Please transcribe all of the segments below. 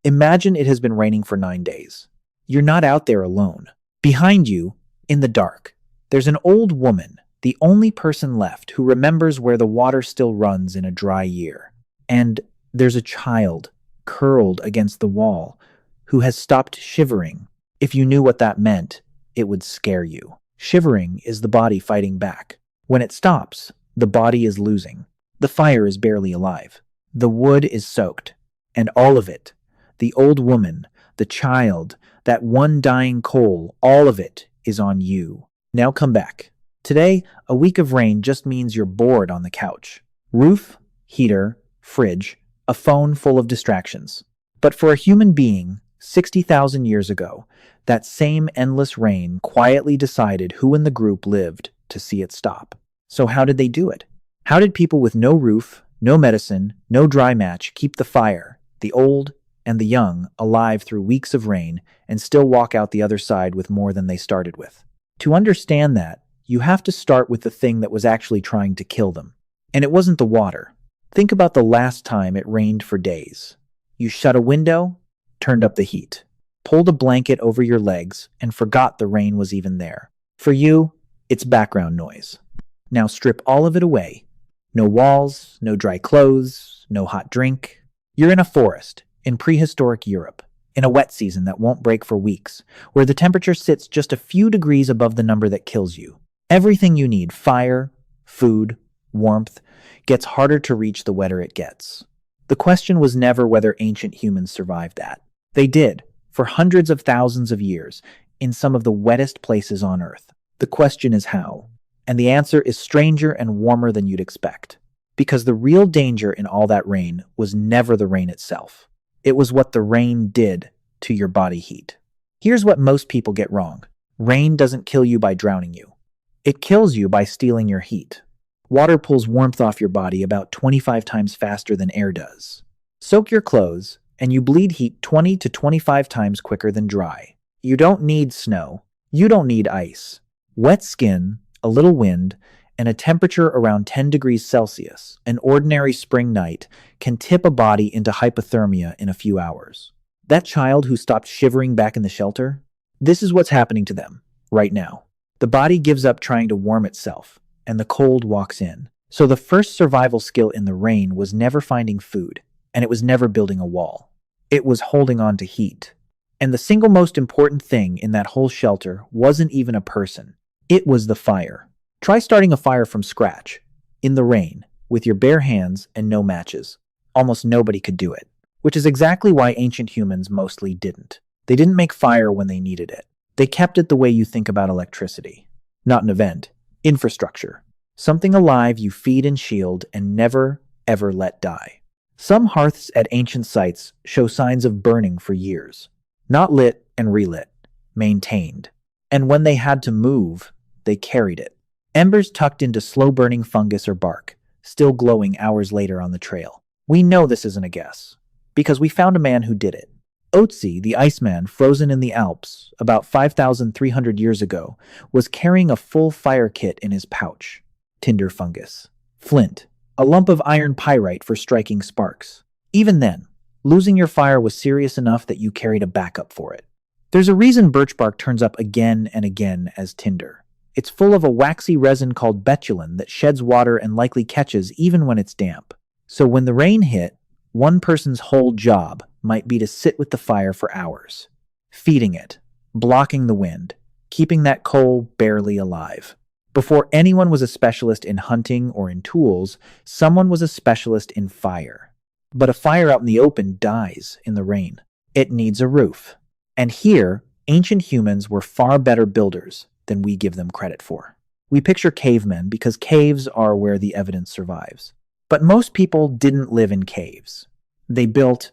Imagine it has been raining for 9 days. You're not out there alone. Behind you, in the dark, there's an old woman, the only person left who remembers where the water still runs in a dry year. And there's a child, curled against the wall, who has stopped shivering. If you knew what that meant, it would scare you. Shivering is the body fighting back. When it stops, the body is losing. The fire is barely alive. The wood is soaked. And all of it, the old woman, the child, that one dying coal, all of it is on you. Now come back. Today, a week of rain just means you're bored on the couch. Roof, heater, fridge, a phone full of distractions. But for a human being, 60,000 years ago, that same endless rain quietly decided who in the group lived to see it stop. So how did they do it? How did people with no roof, no medicine, no dry match keep the fire, the old and the young, alive through weeks of rain and still walk out the other side with more than they started with? To understand that, you have to start with the thing that was actually trying to kill them. And it wasn't the water. Think about the last time it rained for days. You shut a window, turned up the heat, pulled a blanket over your legs, and forgot the rain was even there. For you, it's background noise. Now strip all of it away. No walls, no dry clothes, no hot drink. You're in a forest, in prehistoric Europe, in a wet season that won't break for weeks, where the temperature sits just a few degrees above the number that kills you. Everything you need, fire, food, warmth, gets harder to reach the wetter it gets. The question was never whether ancient humans survived that. They did, for hundreds of thousands of years, in some of the wettest places on Earth. The question is how. And the answer is stranger and warmer than you'd expect. Because the real danger in all that rain was never the rain itself. It was what the rain did to your body heat. Here's what most people get wrong. Rain doesn't kill you by drowning you. It kills you by stealing your heat. Water pulls warmth off your body about 25 times faster than air does. Soak your clothes, and you bleed heat 20 to 25 times quicker than dry. You don't need snow. You don't need ice. Wet skin, a little wind, and a temperature around 10 degrees Celsius, an ordinary spring night, can tip a body into hypothermia in a few hours. That child who stopped shivering back in the shelter? This is what's happening to them, right now. The body gives up trying to warm itself, and the cold walks in. So the first survival skill in the rain was never finding food, and it was never building a wall. It was holding on to heat. And the single most important thing in that whole shelter wasn't even a person. It was the fire. Try starting a fire from scratch, in the rain, with your bare hands and no matches. Almost nobody could do it, which is exactly why ancient humans mostly didn't. They didn't make fire when they needed it. They kept it the way you think about electricity. Not an event. Infrastructure. Something alive you feed and shield and never, ever let die. Some hearths at ancient sites show signs of burning for years. Not lit and relit. Maintained. And when they had to move, they carried it. Embers tucked into slow-burning fungus or bark, still glowing hours later on the trail. We know this isn't a guess, because we found a man who did it. Otzi, the Iceman frozen in the Alps about 5,300 years ago, was carrying a full fire kit in his pouch. Tinder fungus. Flint, a lump of iron pyrite for striking sparks. Even then, losing your fire was serious enough that you carried a backup for it. There's a reason birch bark turns up again and again as tinder. It's full of a waxy resin called betulin that sheds water and likely catches even when it's damp. So when the rain hit, one person's whole job might be to sit with the fire for hours, feeding it, blocking the wind, keeping that coal barely alive. Before anyone was a specialist in hunting or in tools, someone was a specialist in fire. But a fire out in the open dies in the rain. It needs a roof. And here, ancient humans were far better builders than we give them credit for. We picture cavemen because caves are where the evidence survives. But most people didn't live in caves. They built,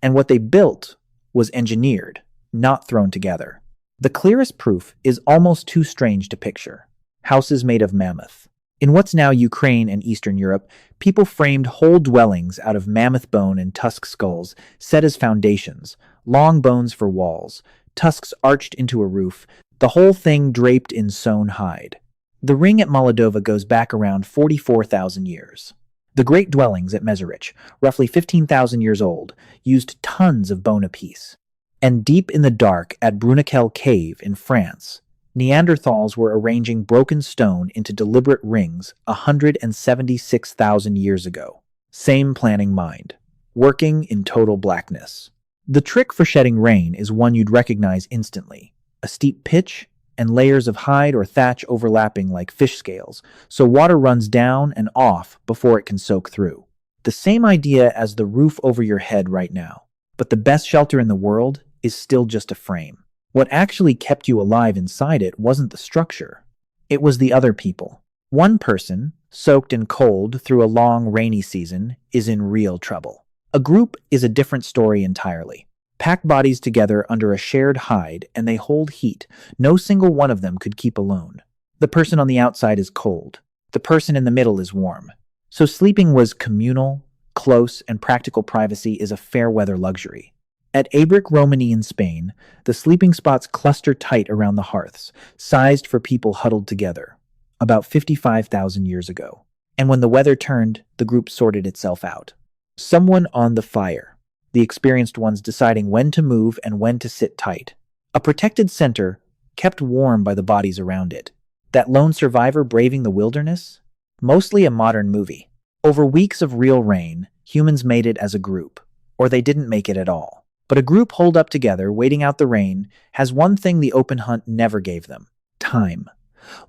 and what they built was engineered, not thrown together. The clearest proof is almost too strange to picture. Houses made of mammoth. In what's now Ukraine and Eastern Europe, people framed whole dwellings out of mammoth bone and tusk skulls set as foundations, long bones for walls, tusks arched into a roof, the whole thing draped in sewn hide. The ring at Moldova goes back around 44,000 years. The great dwellings at Meserich, roughly 15,000 years old, used tons of bone apiece. And deep in the dark at Bruniquel Cave in France, Neanderthals were arranging broken stone into deliberate rings 176,000 years ago. Same planning mind, working in total blackness. The trick for shedding rain is one you'd recognize instantly: a steep pitch and layers of hide or thatch overlapping like fish scales, so water runs down and off before it can soak through. The same idea as the roof over your head right now, but the best shelter in the world is still just a frame. What actually kept you alive inside it wasn't the structure. It was the other people. One person, soaked in cold through a long rainy season, is in real trouble. A group is a different story entirely. Pack bodies together under a shared hide, and they hold heat. No single one of them could keep alone. The person on the outside is cold. The person in the middle is warm. So sleeping was communal, close, and practical privacy is a fair weather luxury. At Abric Romani in Spain, the sleeping spots cluster tight around the hearths, sized for people huddled together, about 55,000 years ago. And when the weather turned, the group sorted itself out. Someone on the fire, the experienced ones deciding when to move and when to sit tight. A protected center, kept warm by the bodies around it. That lone survivor braving the wilderness? Mostly a modern movie. Over weeks of real rain, humans made it as a group, or they didn't make it at all. But a group holed up together, waiting out the rain, has one thing the open hunt never gave them: time.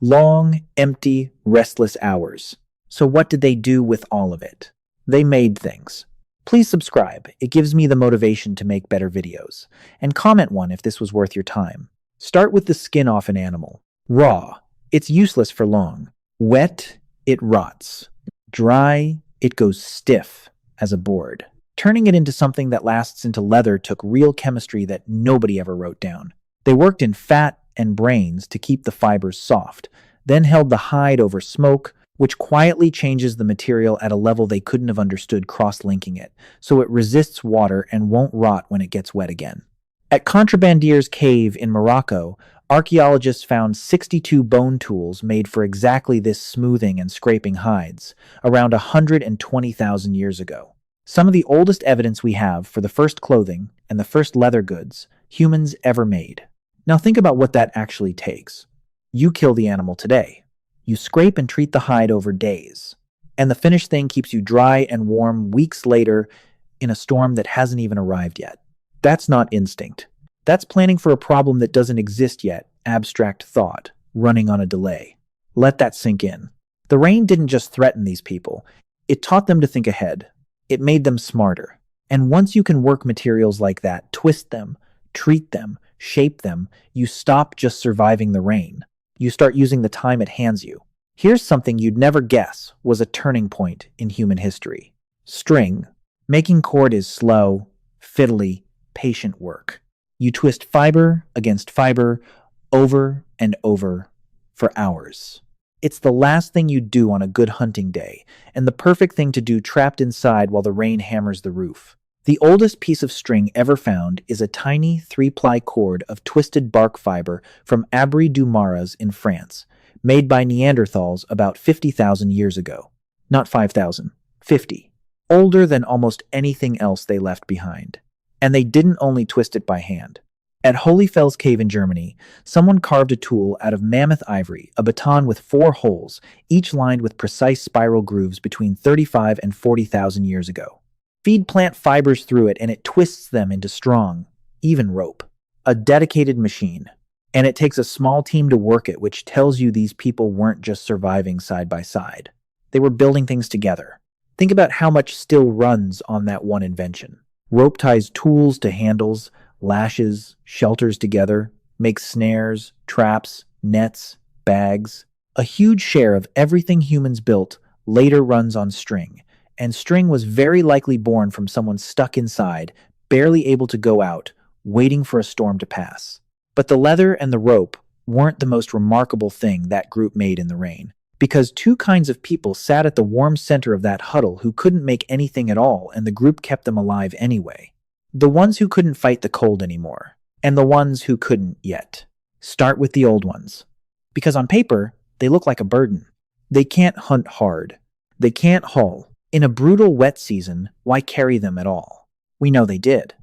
Long, empty, restless hours. So what did they do with all of it? They made things. Please subscribe, it gives me the motivation to make better videos. And comment one if this was worth your time. Start with the skin off an animal. Raw, it's useless for long. Wet, it rots. Dry, it goes stiff as a board. Turning it into something that lasts into leather took real chemistry that nobody ever wrote down. They worked in fat and brains to keep the fibers soft, then held the hide over smoke, which quietly changes the material at a level they couldn't have understood cross-linking it, so it resists water and won't rot when it gets wet again. At Contrabandier's Cave in Morocco, archaeologists found 62 bone tools made for exactly this smoothing and scraping hides, around 120,000 years ago. Some of the oldest evidence we have for the first clothing and the first leather goods humans ever made. Now think about what that actually takes. You kill the animal today. You scrape and treat the hide over days. And the finished thing keeps you dry and warm weeks later in a storm that hasn't even arrived yet. That's not instinct. That's planning for a problem that doesn't exist yet, abstract thought, running on a delay. Let that sink in. The rain didn't just threaten these people. It taught them to think ahead. It made them smarter. And once you can work materials like that, twist them, treat them, shape them, you stop just surviving the rain. You start using the time it hands you. Here's something you'd never guess was a turning point in human history. String. Making cord is slow, fiddly, patient work. You twist fiber against fiber over and over for hours. It's the last thing you'd do on a good hunting day, and the perfect thing to do trapped inside while the rain hammers the roof. The oldest piece of string ever found is a tiny 3-ply cord of twisted bark fiber from Abri du Maras in France, made by Neanderthals about 50,000 years ago. Not 5,000, 50. Older than almost anything else they left behind. And they didn't only twist it by hand. At Holyfels Cave in Germany, someone carved a tool out of mammoth ivory, a baton with 4 holes, each lined with precise spiral grooves between 35 and 40,000 years ago. Feed plant fibers through it and it twists them into strong, even rope. A dedicated machine. And it takes a small team to work it, which tells you these people weren't just surviving side by side. They were building things together. Think about how much still runs on that one invention. Rope ties tools to handles, lashes, shelters together, makes snares, traps, nets, bags. A huge share of everything humans built later runs on string, and string was very likely born from someone stuck inside, barely able to go out, waiting for a storm to pass. But the leather and the rope weren't the most remarkable thing that group made in the rain, because 2 kinds of people sat at the warm center of that huddle who couldn't make anything at all, and the group kept them alive anyway. The ones who couldn't fight the cold anymore, and the ones who couldn't yet. Start with the old ones. Because on paper, they look like a burden. They can't hunt hard. They can't haul. In a brutal wet season, why carry them at all? We know they did.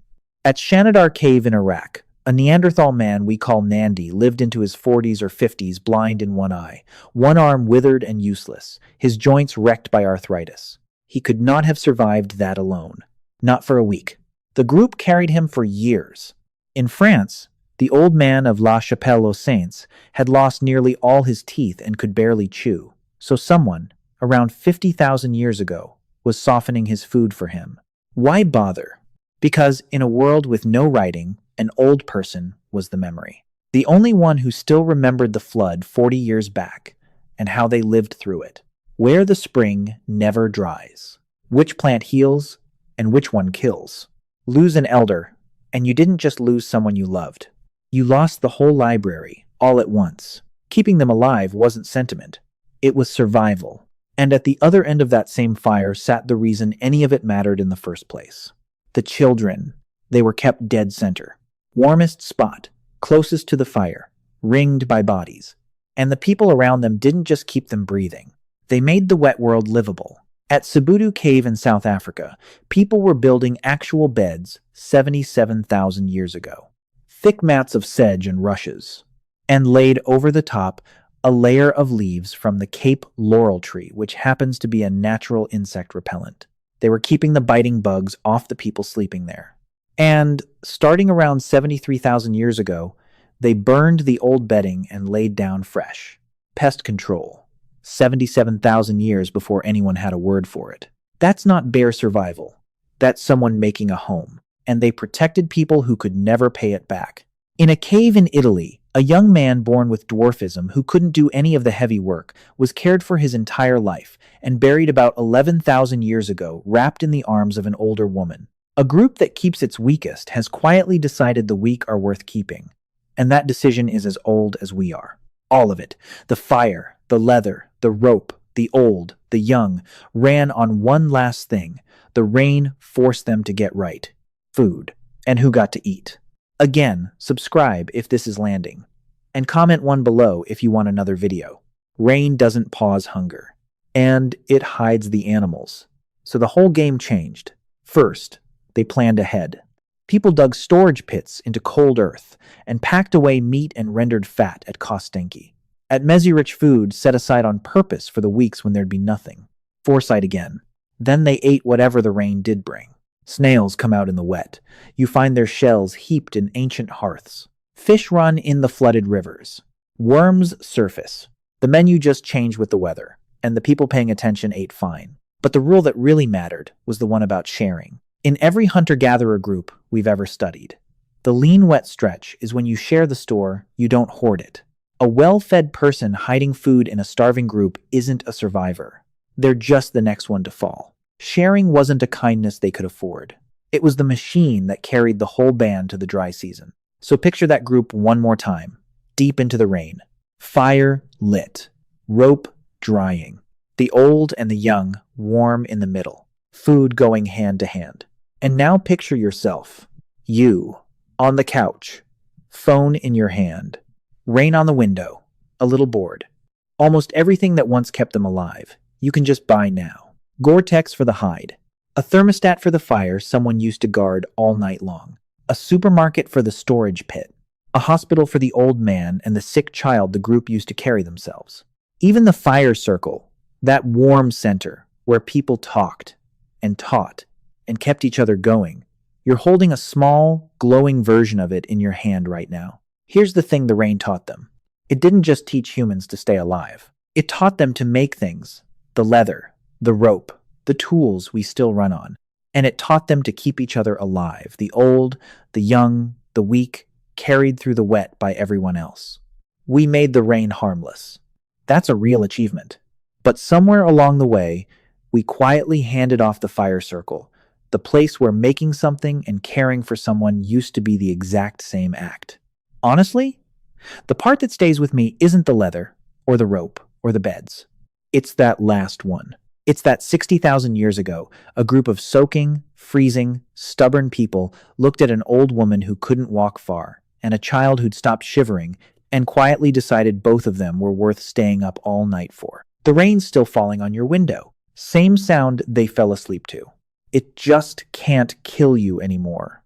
At Shanidar Cave in Iraq, a Neanderthal man we call Nandi lived into his 40s or 50s blind in one eye, one arm withered and useless, his joints wrecked by arthritis. He could not have survived that alone. Not for a week. The group carried him for years. In France, the old man of La Chapelle aux Saints had lost nearly all his teeth and could barely chew. So someone, around 50,000 years ago, was softening his food for him. Why bother? Because in a world with no writing, an old person was the memory. The only one who still remembered the flood 40 years back and how they lived through it. Where the spring never dries. Which plant heals and which one kills. Lose an elder, and you didn't just lose someone you loved. You lost the whole library, all at once. Keeping them alive wasn't sentiment. It was survival. And at the other end of that same fire sat the reason any of it mattered in the first place. The children. They were kept dead center. Warmest spot, closest to the fire, ringed by bodies. And the people around them didn't just keep them breathing. They made the wet world livable. At Sibutu Cave in South Africa, people were building actual beds 77,000 years ago. Thick mats of sedge and rushes. And laid over the top a layer of leaves from the Cape laurel tree, which happens to be a natural insect repellent. They were keeping the biting bugs off the people sleeping there. And, starting around 73,000 years ago, they burned the old bedding and laid down fresh. Pest control. 77,000 years before anyone had a word for it. That's not bare survival. That's someone making a home. And they protected people who could never pay it back. In a cave in Italy, a young man born with dwarfism who couldn't do any of the heavy work was cared for his entire life and buried about 11,000 years ago, wrapped in the arms of an older woman. A group that keeps its weakest has quietly decided the weak are worth keeping. And that decision is as old as we are. All of it. The fire, the leather, the rope, the old, the young, ran on one last thing. The rain forced them to get right. Food. And who got to eat. Again, subscribe if this is landing. And comment one below if you want another video. Rain doesn't pause hunger. And it hides the animals. So the whole game changed. First, they planned ahead. People dug storage pits into cold earth and packed away meat and rendered fat at Kostenki. At Mezi-rich food set aside on purpose for the weeks when there'd be nothing. Foresight again. Then they ate whatever the rain did bring. Snails come out in the wet. You find their shells heaped in ancient hearths. Fish run in the flooded rivers. Worms surface. The menu just changed with the weather, and the people paying attention ate fine. But the rule that really mattered was the one about sharing. In every hunter-gatherer group we've ever studied, the lean wet stretch is when you share the store, you don't hoard it. A well-fed person hiding food in a starving group isn't a survivor. They're just the next one to fall. Sharing wasn't a kindness they could afford. It was the machine that carried the whole band to the dry season. So picture that group one more time, deep into the rain. Fire lit. Rope drying. The old and the young warm in the middle. Food going hand to hand. And now picture yourself. You, on the couch. Phone in your hand. Rain on the window. A little bored. Almost everything that once kept them alive, you can just buy now. Gore-Tex for the hide. A thermostat for the fire someone used to guard all night long. A supermarket for the storage pit. A hospital for the old man and the sick child the group used to carry themselves. Even the fire circle, that warm center where people talked and taught and kept each other going. You're holding a small, glowing version of it in your hand right now. Here's the thing the rain taught them. It didn't just teach humans to stay alive. It taught them to make things. The leather, the rope, the tools we still run on. And it taught them to keep each other alive. The old, the young, the weak, carried through the wet by everyone else. We made the rain harmless. That's a real achievement. But somewhere along the way, we quietly handed off the fire circle, the place where making something and caring for someone used to be the exact same act. Honestly, the part that stays with me isn't the leather, or the rope, or the beds. It's that last one. It's that 60,000 years ago, a group of soaking, freezing, stubborn people looked at an old woman who couldn't walk far, and a child who'd stopped shivering, and quietly decided both of them were worth staying up all night for. The rain's still falling on your window. Same sound they fell asleep to. It just can't kill you anymore.